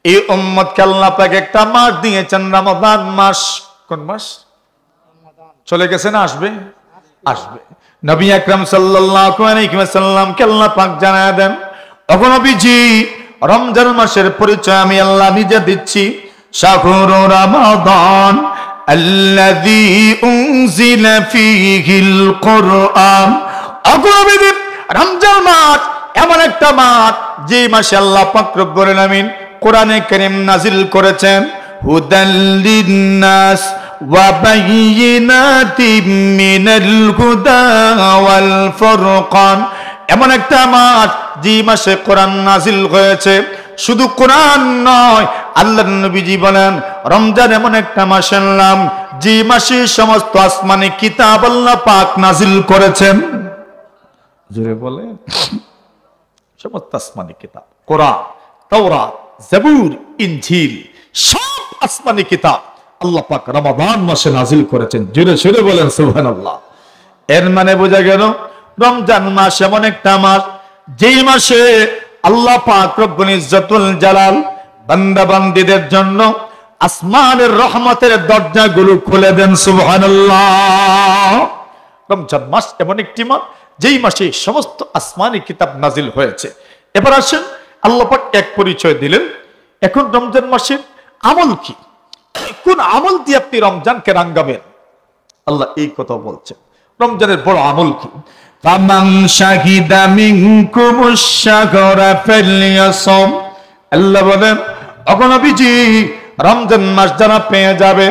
এই উম্মতকে আল্লাহ পাক একটা মাস দিয়েছেন, রমাদান মাস। কোন মাস? চলে গেছে না আসবে? আসবে। নবী আকরাম সাল্লাল্লাহু আলাইহি ওয়াসাল্লামকে আল্লাহ পাক জানায় দেন, ওগো নবীজি, রমজান মাসের পরিচয় আমি আল্লাহ নিজে দিচ্ছি। শাহরু রমাদান আল্লাযী উনজিলা ফীহিল কুরআন। ওগো নবীজি, রমজান মাস এমন একটা মাস যে মাসে আল্লাহ পাক রব্বুল আলামিন কোরআনে কারীম নাজিল করেছেন। হুদাল লিন্নাস ওয়া বায়িনাতিম মিনাল হুদা ওয়াল ফুরকান। এমন একটা মাস যে মাসে কোরআন নাজিল হয়েছে। শুধু কোরআন নয়, আল্লাহর নবীজি বলেন রমজান এমন একটা মাসের নাম যে মাসে সমস্ত আসমানি কিতাব আল্লাহ পাক নাজিল করেছেন। জোরে বলে, সমস্ত আসমানি কিতাব, কোরআন, তাওরাত, জাবুর, ইনজিল, সব আসমানি কিতাব আল্লাহ পাক রমাদান মাসে নাজিল করেছেন। জোরে জোরে বলেন সুবহানাল্লাহ। এর মানে বোঝা গেল রমজান মাস এমন একটা মাস যেই মাসে আল্লাহ পাক রব্বুল ইজ্জতুল জালাল বান্দা বান্দীদের জন্য আসমানের রহমতের দরজাগুলো খুলে দেন। সুবহানাল্লাহ। রমজান মাস এমন একটি মাস যেই মাসে সমস্ত আসমানি কিতাব নাজিল হয়েছে। এবার আসেন, আল্লাহ পাক এক পরিচয় দিলেন। এখন রমজান মাসের আমল কি? কোন আমল দিয়ে আপনি রমজানকে রাঙ্গাবেন? আল্লাহ এই কথা বলছেন। রমজানের বড় আমল কি? ফামান শাহিদা মিনকুমুশ শাহরা ফালইয়াসুম। আল্লাহ বলেন, ওগো নবীজি, রমজান মাস যারা পেয়ে যাবে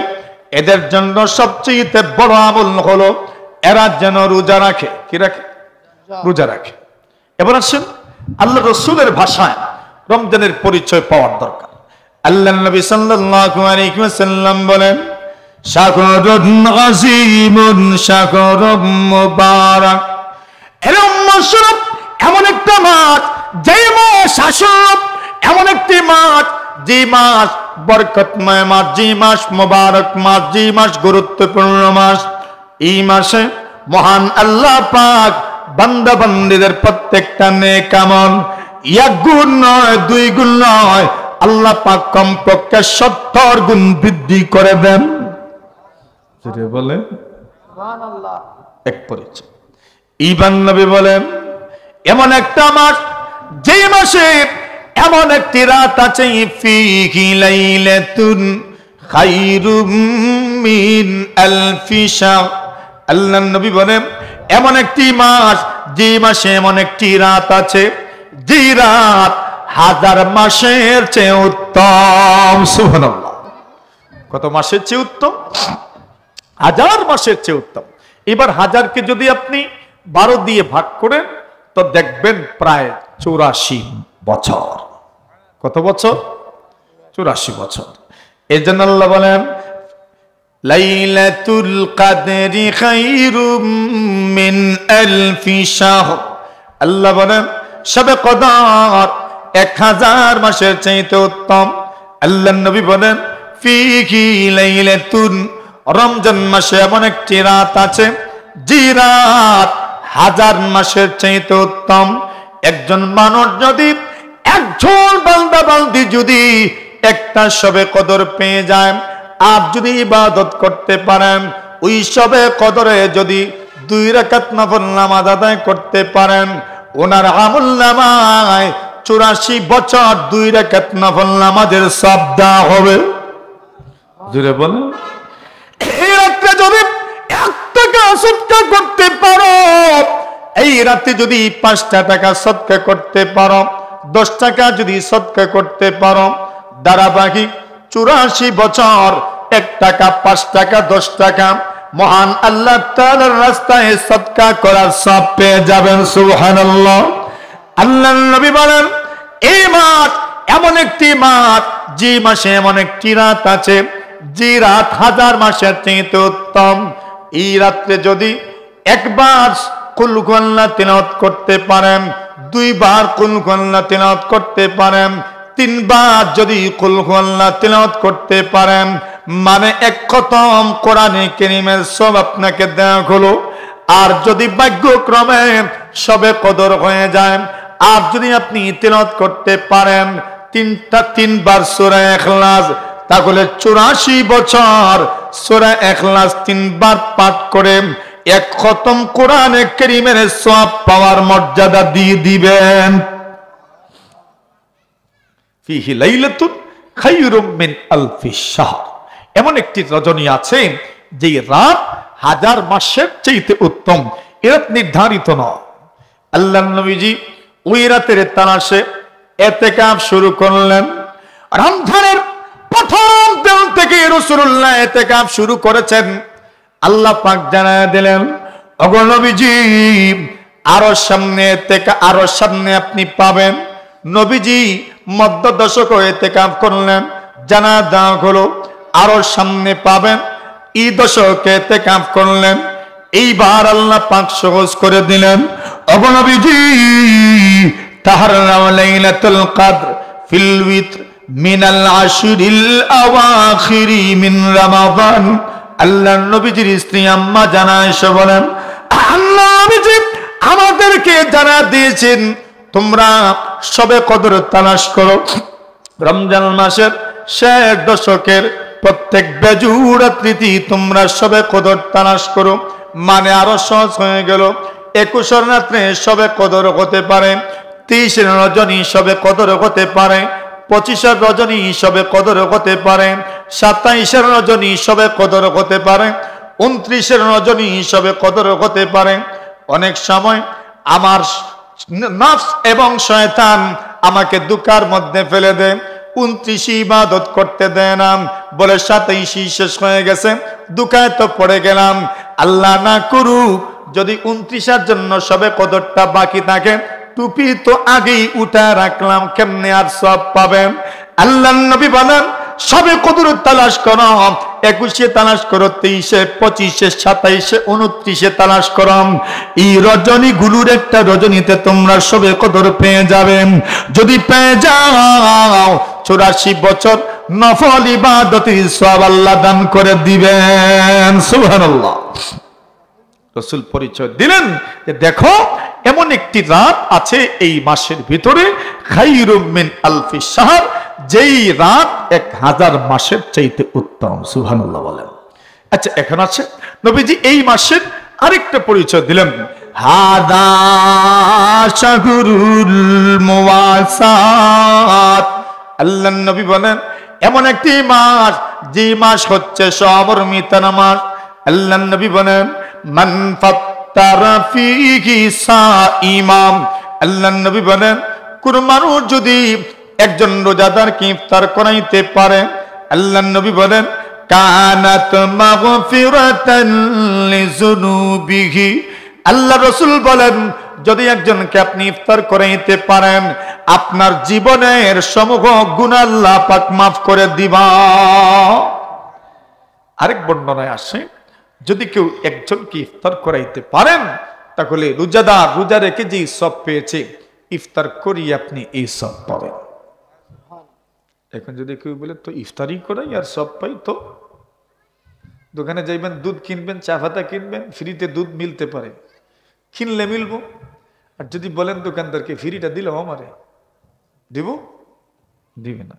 এদের জন্য সবচেয়ে বড় আমল হলো এরা যেন রোজা রাখে। কি রাখে? রোজা রাখে। এবার আসেন, আল্লাহ রাসূলের ভাষায় রমজানের পরিচয় পাওয়ার দরকার। আল্লাহ নবী সাল্লাল্লাহু আলাইহি ওয়াসাল্লাম বলেন, শাহরুন আযীমুন শাহরুম মুবারাক। এমন একটা মাস যে মাস আসব, এমন একটি মাস যে মাস বরকতময় মাস, যে মাস মুবারক মাস, যে মাস গুরুত্বপূর্ণ মাস। এই মাসে মহান আল্লাহ পাক বান্দা বান্দীদের প্রত্যেকটা নেক আমল এক গুণ নয়, দুই গুণ নয়, আল্লাহ পাক কমপক্ষে 70 গুণ বৃদ্ধি করে দেন। যেটা বলে সুবহানাল্লাহ। এক পরিচয়। ইবান নবী বলেন, এমন একটা মাস যে মাসে এমন একটি রাত আছে, ফীহি লাইলাতুন খায়রুম মিন আলফি শাহর। আল্লাহর নবী বলেন, এমন একটি মাস যে মাসে এমন একটি রাত আছে যে রাত 1000 মাসের চেয়ে উত্তম। সুবহানাল্লাহ। কত মাসের চেয়ে উত্তম? 1000 মাসের চেয়ে উত্তম। এবার 1000কে যদি আপনি 12 দিয়ে ভাগ করেন তো দেখবেন প্রায় 84 বছর। কত বছর? 84 বছর। এজন্য আল্লাহ বলেন, লাইলাতুল কদরি খায়রুম মিন আলফি শাহর। আল্লাহ বলেন, শবে কদর 1000 মাসের চাইতে উত্তম। আল্লাহর নবী বলেন, ফীহি লাইলাতুন, রমজান মাসে এমন একটি রাত আছে যে রাত 1000 মাসের চাইতে উত্তম। একজন মানুষ যদি, একজন বান্দা বান্দি যদি একটা শবে কদর পেয়ে যায় আর যদি ইবাদত করতে পারেন, ওই শবে কদরে যদি 2 রাকাত নফল নামাজ আদায় করতে পারেন, ওনার আমলনামায় 84 বছর 2 রাকাত নফল নামাজের সওয়াব দেওয়া হবে। জোরে বলেন। এই রাতে যদি 1 টাকা সদকা করতে পারো, এই রাতে যদি 5টা টাকা সদকা করতে পারো, 10 টাকা যদি সদকা করতে পারো, ধারাবাহিক 84 বছর 1 টাকা, 5 টাকা, 10 টাকা মহান আল্লাহ তাআলার রাস্তায় সদকা করার সওয়াব পেয়ে যাবেন। সুবহানাল্লাহ। আল্লাহর নবী বলেন, এই মাস এমন একটি মাস যে মাসে এমন একটি রাত আছে যে রাত 1000 মাসের চেয়ে উত্তম। এই রাত্রে যদি একবার কুল হুয়াল্লাহ তিলাওয়াত করতে পারেন, 2 বার কুল হুয়াল্লাহ তিলাওয়াত করতে পারেন, 3 বার যদি কুল হুয়াল্লাহ তিলাওয়াত করতে পারেন, মানে 1 খতম কোরআনে কারীমের সওয়াব আপনাকে দেওয়া হলো। আর যদি ভাগ্যক্রমে শবে কদর হয়ে যায় আর যদি আপনি তিলাওয়াত করতে পারেন, তিনবার সূরা ইখলাস, তাহলে 84 বছর সূরা ইখলাস 3 বার পাঠ করে এক খতম কোরআনে কারীমের সওয়াব পাওয়ার মর্যাদা দিয়ে দিবেন। ফিহি লাইলাতুন খায়রুম মিন আলফি শাহর, এমন একটি রজনী আছে যে রাত 1000 মাসের চাইতে উত্তম। এর নির্ধারিত নয়। আল্লাহর নবীজি ওই রাতের তালাশে ইতিকাফ শুরু করলেন। রমজানের প্রথম দিন থেকে রাসূলুল্লাহ ইতিকাফ শুরু করেছেন। আল্লাহ পাক জানায় দিলেন, ওগো নবীজি আরো সামনে আপনি পাবেন। নবীজি মধ্য দশক ইতিকাফ করলেন, জানা দেওয়া হলো আরো সামনে পাবেন। এই দশকে ইতিকাফ করলেন। এইবার আল্লাহ পাক সহজ করে দিলেন, ওগো নবীজি তাহাররাও লাইলাতুল কদর ফিল উইতর মিনাল আশরিল আওয়াখিরি মিন রমাদান। আল্লাহর নবীজির স্ত্রী আম্মা জানা এসে বলেন, আল্লাহ নবীজি আমাদেরকে জানা দিয়েছেন তোমরা শবে কদর তালাশ করো। রমজান মাসের শেষ দশকের প্রত্যেক বেজুর রাত্রিতে তোমরা শবে কদর তালাশ করো। মানে আরো সহজ হয়ে গেল। 21 রাত্রে শবে কদর হতে পারে, 30 রজনী শবে কদর হতে পারে, 25 রজনী শবে কদর হতে পারে, 27 রজনী শবে কদর হতে পারে, 29 রজনী শবে কদর হতে পারে। অনেক সময় আমার নফস এবং শয়তান আমাকে দুঃখার মধ্যে ফেলে দেয়, 29 ইবাদত করতে দেয় না, বলে 27 শেষ হয়ে গেছে, দুঃখায় তো পড়ে গেলাম। আল্লাহ না করুক যদি 29 জন্য শবে কদরটা বাকি থাকে, টুপি তো আগেই উঠা রাখলাম, কেমনে আর সব পাবেন? আল্লাহর নবী বলেন শবে কদর তালাশ করো, 21 তালাশ করো, 23, 25, 27, 29 তালাশ করো। এই রজনী গুলোর একটা রজনীতে তোমরা শবে কদর পেয়ে যাবেন। যদি পেয়ে যাও 84 বছর নফল ইবাদতের সওয়াব আল্লাহ দান করে দিবেন। সুবহানাল্লাহ। রাসূল পরিচয় দিলেন যে দেখো এমন একটি রাত আছে এই মাসের ভিতরে, খায়রুম মিন আলফি শাহর, যেই রাত 1000 মাসের চাইতে উত্তম। সুবহানাল্লাহ বলেন। আচ্ছা, এখন আছে নবীজি এই মাসের আরেকটা পরিচয় দিলেন, হাদা শাহরুল মুওয়াসাত। আল্লাহর নবী বলেন এমন একটি মাস যে মাস হচ্ছে সবরমিতার মাস। আল্লাহর নবী বলেন মান ফাত্তারা ফীহি সাইমাম। আল্লাহর নবী বলেন কোন মানুষ যদি একজন রোজাদারকে ইফতার করাইতে পারে, আল্লাহর নবী বলেন কানাত মাগফিরাতান লিযুনুবিহি। আল্লাহ রাসূল বলেন যদি একজনকে আপনি ইফতার করাইতে পারেন, আপনার জীবনের সমগ্র গুনাহ আল্লাহ পাক মাফ করে দিবা। আরেক বর্ণনায় আসে যদি কেউ একজনকে ইফতার করাইতে পারেন, তাহলে রোজাদার রোজা রেখে যে সব পেয়েছে, ইফতার করিয়ে আপনি এই সব পাবেন। এখন যদি কেউ বলে তো ইফতারি করাই আর সব পাই, তো দোকানে যাইবেন, দুধ কিনবেন, চা পাতা কিনবেন, ফ্রিতে দুধ মিলতে পারে, কিনলে মিলবো। আর যদি বলেন দোকানদারকে ফ্রিটা দিলাম আমারে, দিব? দিবে না।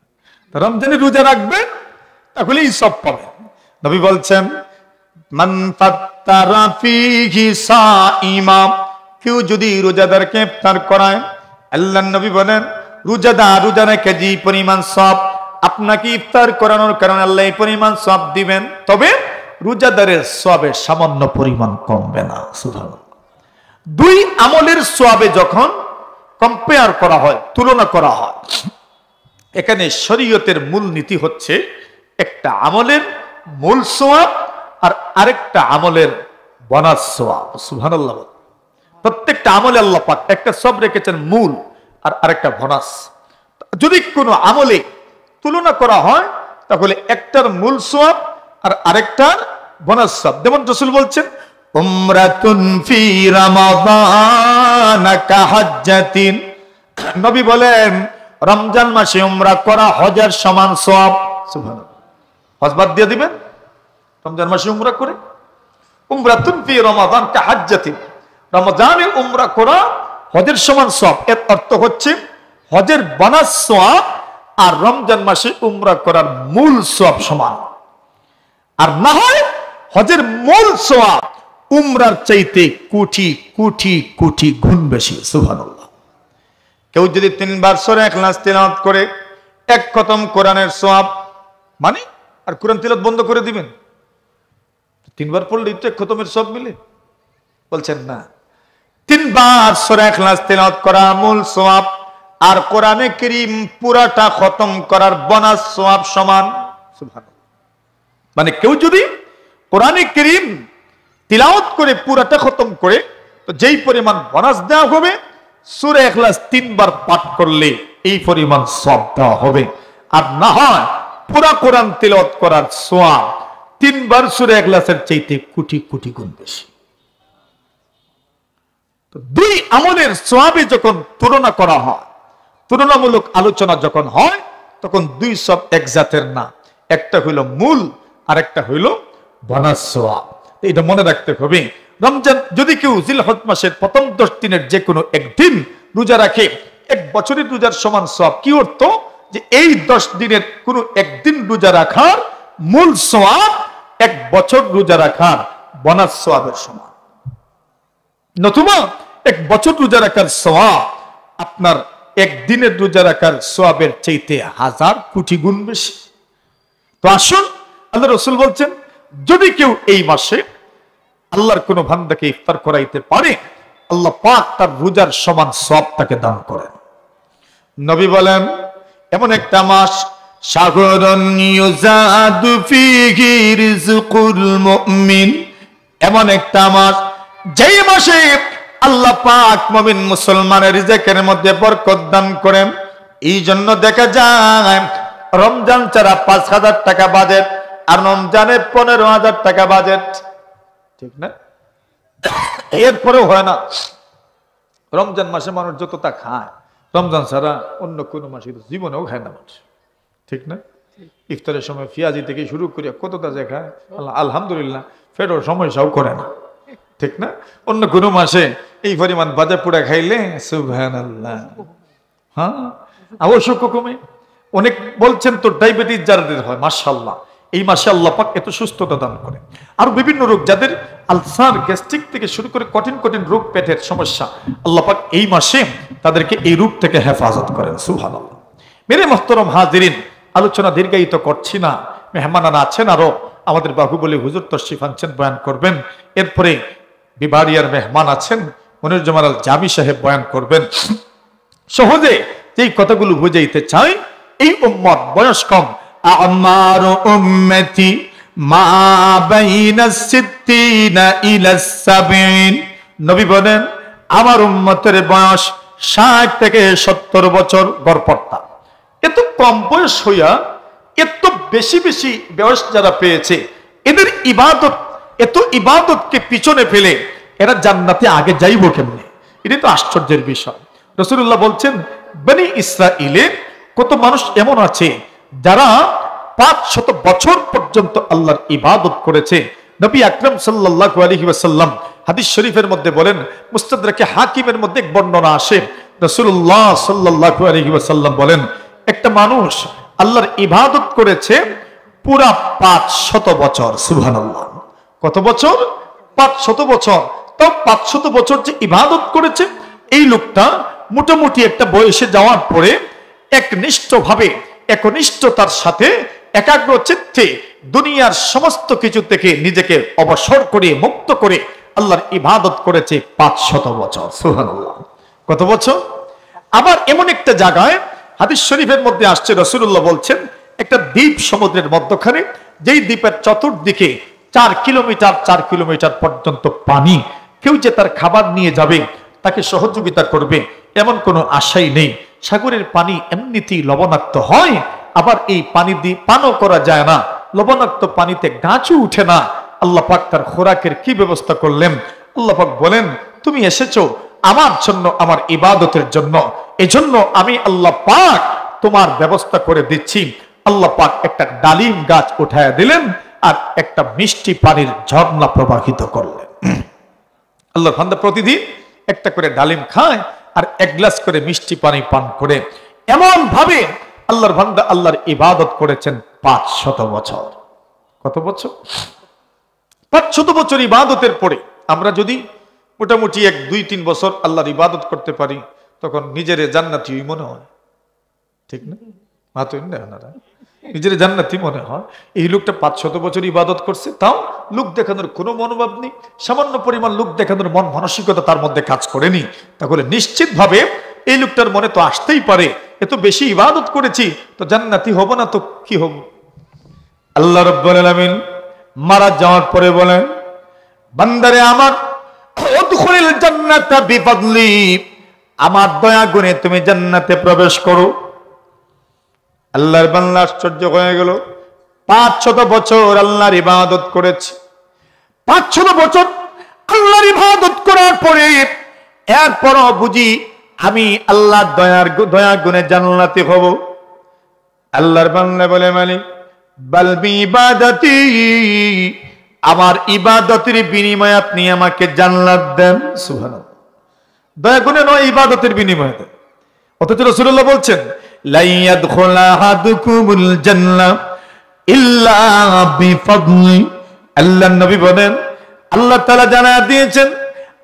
রমজানে রোজা রাখবেন, তাহলেই সব পাবেন। নবী বলছেন মান ফাত্তারা ফীহি সাইমা, কেউ যদি রোজাদারকে ইফতার করায়, আল্লাহর নবী বলেন রোজাদার রোজা রেখে যে পরিমাণ সওয়াব, আপনাকে ইফতার করানোর কারণে আল্লাহ এই পরিমাণ সওয়াব দিবেন, তবে রোজাদারের সওয়াবের সামান্য পরিমাণ কমবে না। সুবহানাল্লাহ। দুই আমলের সওয়াবে যখন কম্পেয়ার করা হয়, তুলনা করা হয়, এখানে শরীয়তের মূল নীতি হচ্ছে একটা আমলের মূল সওয়াব আর আরেকটা আমলের বোনাস সওয়াব। সুবহানাল্লাহ। প্রত্যেকটা আমলে আল্লাহ পাক একটা সওয়াব রেখেছেন মূল আর আরেকটা বোনাস। যদি কোনো আমলে তুলনা করা হয়, তাহলে একটার মূল সওয়াব আর আরেকটার বোনাস সওয়াব। যেমন রাসূল বলছেন উমরাতুন ফি রমাদান কাহাজ্জাতিন। নবী বলেন রমজান মাসে উমরা করা হজের সমান সওয়াব। সুবহানাল্লাহ। হজ বাদ দিয়ে দিবেন, রমজান মাসে উমরা করে। উমরাতুন ফি রমাদান কাহাজ্জাতিন, রমজানে উমরা করা হজের সমান সওয়াব। এর অর্থ হচ্ছে হজের বোনাস সওয়াব আর রমজান মাসে উমরা করার মূল সওয়াব সমান। আর না হয় হজের মূল সওয়াব উমরার চাইতে কোটি কোটি কোটি গুণ বেশি। সুবহানাল্লাহ। কেউ যদি 3 বার সূরা ইখলাস তিলাওয়াত করে, এক খতম কোরআনের সওয়াব, মানে আর কোরআন তিলাওয়াত বন্ধ করে দিবেন? 3 বার পড়লেই তো এক খতমের সওয়াব মিলে? বলছেন না, 3 বার সূরা ইখলাস তিলাওয়াত করা মূল সওয়াব আর কোরআনে কারীম পুরাটা খতম করার বোনাস সওয়াব সমান। সুবহানাল্লাহ। মানে কেউ যদি কোরআনে কারীম তিলাওয়াত করে পুরাটা খতম করে, তো যেই পরিমাণ বোনাস দেওয়া হবে, সূরা ইখলাস 3 বার পাঠ করলে এই পরিমাণ সওয়াব দেওয়া হবে। আর না হয় পুরা কোরআন তিলাওয়াত করার সওয়াব 3 বার সূরা ইখলাসের চাইতে কোটি কোটি গুণ বেশি। তো দুই আমলের সওয়াবে যখন তুলনা করা হয়, তুলনামূলক আলোচনা যখন হয়, তখন দুই সব এক জাতের না। একটা হইল মূল আর একটা হইল বোনাস সওয়াব। এটা মনে রাখতে হবে। রমজান যদি কেউ জিলহজ মাসের প্রথম 10 দিনের যে কোনো একদিন রোজা রাখে, 1 বছরের রোজার সমান সওয়াব। কি অর্থ? যে এই 10 দিনের কোনো একদিন রোজা রাখার মূল সওয়াব 1 বছর রোজা রাখার বোনাস সওয়াবের সমান। নতুবা 1 বছর রোজা রাখার সওয়াব আপনার একদিনের রোজা রাখার সওয়াবের চাইতে 1000 কোটি গুণ বেশি। তো আসুন, আল্লাহ রাসূল বলছেন, যদি কেউ এই মাসে আল্লাহর কোন বান্দাকে ইফতার করাইতে পারে, আল্লাহ পাক তার রোজার সমান সওয়াব তাকে দান করেন। নবী বলেন, এমন একটা মাস, শাহরুন ইউজাদু ফীহি রিজকুল মুমিন, এমন একটা মাস যেই মাসে আল্লাহ পাক মুমিন মুসলমানের রিজকের মধ্যে বরকত দান করেন। এই জন্য দেখা যায় রমজান ছাড়া 5000 টাকা বাজেট আর রমজানে 15000 টাকা বাজেট, ঠিক না? এরপরেও হয় না। রমজান মাসে মানুষ যতটা খায়, রমজান ছাড়া অন্য কোনো মাসে জীবনেও খায় না মানুষ, ঠিক না? ইফতারের সময় পেঁয়াজি থেকে শুরু করে কতটা যে খায়, আলহামদুলিল্লাহ, ফেরো সমস্যাও করে না, ঠিক না? অন্য কোনো মাসে এই পরিমাণ বাজা পোড়া খাইলে সুবহানাল্লাহ, হ্যাঁ, আবশ্যক কমে। অনেক বলছেন তো ডায়াবেটিস যাদের হয়, মাশাআল্লাহ, এই মাসে আল্লাহ পাক এত সুস্থতা দান করে। আর বিভিন্ন রোগ, যাদের আলসার, গ্যাস্ট্রিক থেকে শুরু করে কঠিন কঠিন রোগ, পেটের সমস্যা, আল্লাহ পাক এই মাসে তাদেরকে এই রোগ থেকে হেফাজত করেন। সুবহানাল্লাহ। মেরে মোহতরম হাজিরিন, আলোচনা দীর্ঘায়িত করছি না। মেহমানারা আছেন আরো, আমাদের বাহুবলী হুজুর তশরিফ আনছেন, বয়ান করবেন। এরপরে বিবাড়িয়ার মেহমান আছেন, মনির জামাল জামি সাহেব বয়ান করবেন। সহজে যেই কথাগুলো বুঝাইতে চাই, এই উম্মত বয়স কম, আমার উম্মতি মা বাইনা 60 ইলা 70, নবী বলেন আমার উম্মতের বয়স 60 থেকে 70 বছর গড়পড়তা। এত কম বয়স হইয়া এত বেশি বেশি বয়স যারা পেয়েছে, এদের ইবাদত, এত ইবাদতকে পিছনে ফেলে এরা জান্নাতে আগে যাইব কেমনে? এটা তো আশ্চর্যের বিষয়। রাসূলুল্লাহ বলছেন, বনি ইসরাইলে কত মানুষ এমন আছে যারা 500 বছর পর্যন্ত আল্লাহর ইবাদত করেছে। নবী আকরাম সাল্লাল্লাহু আলাইহি ওয়াসাল্লাম হাদিস শরীফের মধ্যে বলেন, মুস্তাদরাকে হাকিমের মধ্যে এক বর্ণনা আসে, রাসূলুল্লাহ সাল্লাল্লাহু আলাইহি ওয়াসাল্লাম বলেন, একটা মানুষ আল্লাহর ইবাদত করেছে পুরা 500 বছর। সুবহানাল্লাহ। কত বছর? 500 বছর। তো 500 বছর যে ইবাদত করেছে, এই লোকটা মোটামুটি একটা বয়সে যাওয়ার পরে একনিষ্ঠভাবে, একনিষ্ঠতার সাথে, একাগ্র চিত্তে দুনিয়ার সমস্ত কিছু থেকে নিজেকে অবসর করে, মুক্ত করে আল্লাহর ইবাদত করেছে 500 বছর। সুবহানাল্লাহ। কত বছর? আবার এমন একটা জায়গায় হাদিস শরীফের মধ্যে আসছে, রাসূলুল্লাহ বলছেন, একটা দ্বীপ সমুদ্রের মধ্যখানে, যেই দ্বীপের চতুর্দিকে 4 কিলোমিটার পর্যন্ত পানি। কেউ যে তার খাবার নিয়ে যাবে, তাকে সহযোগিতা করবে, এমন কোনো আশাই নেই। সাগরের পানি এমনিতেই লবণাক্ত হয়, আবার এই পানি দিয়ে পানও করা যায় না। লবণাক্ত পানিতে গাছও উঠে না। আল্লাহ পাক তার খোরাকের কি ব্যবস্থা করলেন? আল্লাহ পাক বলেন, তুমি এসেছো আমার জন্য, আমার ইবাদতের জন্য, এজন্য আমি আল্লাহ পাক তোমার ব্যবস্থা করে দিচ্ছি। আল্লাহ পাক একটা ডালিম গাছ উঠায়া দিলেন আর একটা মিষ্টি পানির ঝর্ণা প্রবাহিত করলেন। আল্লাহর বান্দা প্রতিদিন একটা করে ডালিম খায় আর 1 গ্লাস করে মিষ্টি পানি পান করে। এমন ভাবে আল্লাহর বান্দা আল্লাহর ইবাদত করেছেন 500 বছর। কত বছর? 500 বছর ইবাদতের পরে আমরা যদি মোটামুটি 1-2-3 বছর আল্লাহর ইবাদত করতে পারি, তখন নিজের জান্নাতি মনে হয়, ঠিক না? নিজের জান্নাতি মনে হয়। এই লোকটা 500 বছর ইবাদত করছে, তাও লোক দেখানোর কোনো মনোভাব নেই, সামান্য পরিমাণ লোক দেখানোর মন মানসিকতা তার মধ্যে কাজ করেনি। তাহলে নিশ্চিত ভাবে এই লোকটার মনে তো আসতেই পারে, এত বেশি ইবাদত করেছি তো জান্নাতি হব না তো কি হব? আল্লাহ রাব্বুল আলামিন মারা যাওয়ার পরে বলেন, বান্দারে আমার, উদখুলিল জান্নাতা বিফাদলি, আমার দয়া গুণে তুমি জান্নাতে প্রবেশ করো। আল্লাহর বান্দা আশ্চর্য হয়ে গেল, 500 বছর আল্লাহর ইবাদত করেছে, 500 বছর আল্লাহর ইবাদত করার পরে এরপরও বুঝি আমি আল্লাহর দয়া গুণে জান্নাতি হব। আল্লাহর বান্দা বলে, মালিক বাল বিইবাদাতি, আমার ইবাদতের বিনিময়ে আপনি আমাকে জান্নাত দেন। সুবহানাল্লাহ, দয়া গুণে নয়, ইবাদতের বিনিময়ে দেন। অথচ রাসূলুল্লাহ বলছেন, লা ইয়াদখুলু আহাদুকুমুল জান্নাহ ইল্লা বিফাদলি। আল্লাহর নবী বলেন, আল্লাহ তাআলা জানায়া দিয়েছেন,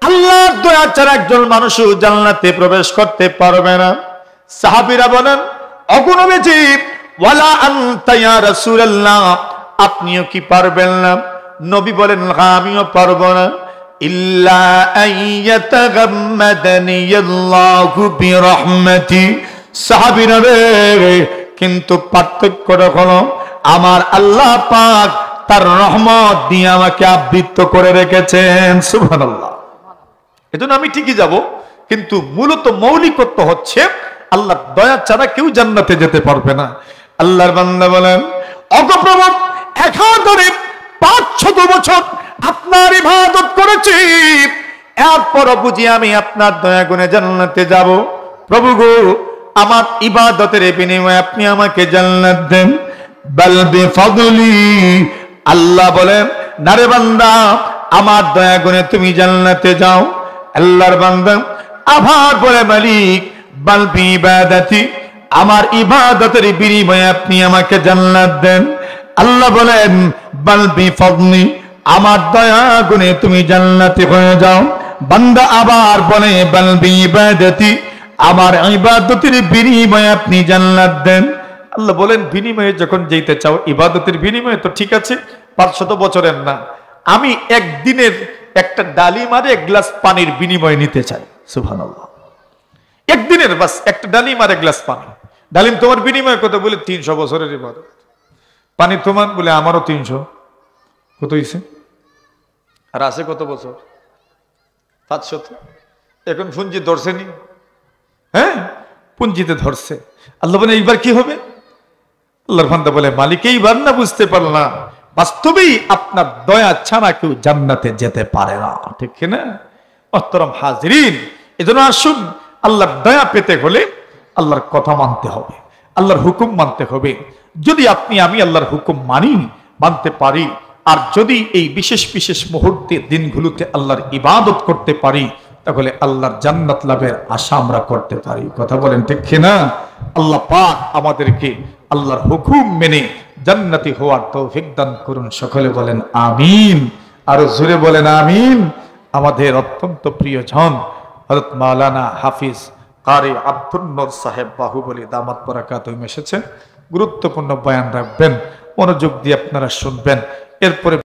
আল্লাহর দয়া ছাড়া একজন মানুষও জান্নাতে প্রবেশ করতে পারবে না। সাহাবীরা বলেন, ওগো নবীজি, ওয়ালা আনতা ইয়া রাসূলুল্লাহ, আপনিও কি পারবেন না? নবী বলেন, আমিও পারব না। ইল্লা আইয়াতাগাম্মাদানি আল্লাহু বিরহমাতি। সাহাবীরা রে, কিন্তু পার্থক্যটা হলো আমার আল্লাহ পাক তার রহমত দিয়ে আমাকে আবৃত করে রেখেছেন। সুবহানাল্লাহ। এজন্য আমি ঠিকই যাব, কিন্তু মূলত মৌলিকত্ব হচ্ছে আল্লাহর দয়া ছাড়া কেউ জান্নাতে যেতে পারবে না। আল্লাহর বান্দা বলেন, ওগো প্রভু, একাধারে 500 বছর আপনার ইবাদত করেছি, এরপর বুঝি আমি আপনার দয়া গুণে জান্নাতে যাব। প্রভু গো, আমার ইবাদতের বিনিময়ে আপনি আমাকে জান্নাত দেন। বাল বিফাদলি। আল্লাহ বলেন, না রে বান্দা, আমার দয়া গুণে তুমি জান্নাতে যাও। আল্লাহর বান্দা আবার বলে, মালিক বাল বিইবাদাতি, আমার ইবাদতের বিনিময়ে আপনি আমাকে জান্নাত দেন। আল্লাহ বলেন, বাল বিফাদলি, আমার দয়া গুণে তুমি জান্নাতি হয়ে যাও। বান্দা আবার বলে, বাল বিইবাদাতি, আমার ইবাদতের বিনিময়ে আপনি জান্নাত দেন। আল্লাহ বলেন, বিনিময়ে যখন যেতে চাও, ইবাদতের বিনিময়ে তো ঠিক আছে, 500 বছরের না, আমি একদিনের একটা ডালিম আর 1 গ্লাস পানির বিনিময়ে নিতে চাই। সুবহানাল্লাহ। একদিনের বাস একটা ডালিম আর 1 গ্লাস পানি। ডালিম তোমার বিনিময়ে কত? বলে 300 বছরের ইবাদত। পানি তোমার? বলে আমারও 300। কত হইছে? আর আছে কত বছর? 500। এখন পুঞ্জি ধরছেনি? হ্যাঁ, পুঞ্জিতে ধরছে। আল্লাহ বলে, এইবার কি হবে? আল্লাহর বান্দা বলে, মালিক এইবার না বুঝতে পারলা, বাস্তবেই আপনার দয়া ছাড়া কেউ জান্নাতে যেতে পারে না, ঠিক না? মুহতারাম হাজিরিন, এজন্য আসুন, আল্লাহর দয়া পেতে হলে আল্লাহর কথা মানতে হবে, আল্লাহর হুকুম মানতে হবে। যদি আপনি আমি আল্লাহর হুকুম মানতে পারি, আর যদি এই বিশেষ বিশেষ মুহূর্তে দিনগুলোতে আল্লাহর ইবাদত করতে পারি, তাহলে আল্লাহর জান্নাত লাভের আশা আমরা করতে পারি। কথা বলেন ঠিক না? আল্লাহ পাক আমাদেরকে আল্লাহর হুকুম মেনে জান্নাতি হওয়ার তৌফিক দান করুন। সকলে বলেন আমিন। আর জোরে বলেন আমিন। আমাদের অত্যন্ত প্রিয়জন হযরত মাওলানা হাফিজ কারি আব্দুল নূর সাহেব বাহুবলী দামাত বারাকাতুহু এসেছেন। গুরুত্বপূর্ণ বয়ান রাখবেন, মনোযোগ দিয়ে আপনারা শুনবেন। এরপরে